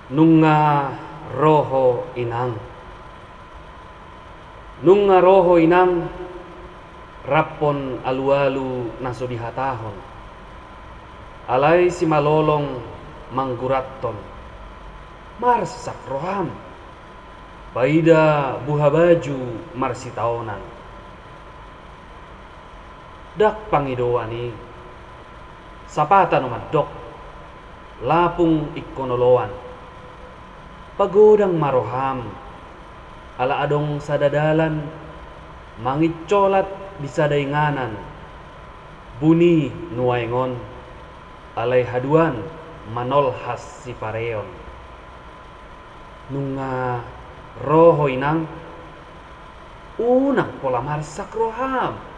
Nunga roho inang. Nunga roho inang rapon alu-alu naso dihatahon. Alai si malolong mangguraton. Marsak roham. Paida buha baju marsi taonan. Dak pangidoani. Sapata no madok. Lapung ikonoloan. Pagodang maroham. Ala adong sadadalan. Mangicolat di sadainganan. Buni nuaingon. Alay haduan manolhas si pareon. Nunga roho inang unang pola marsak roham.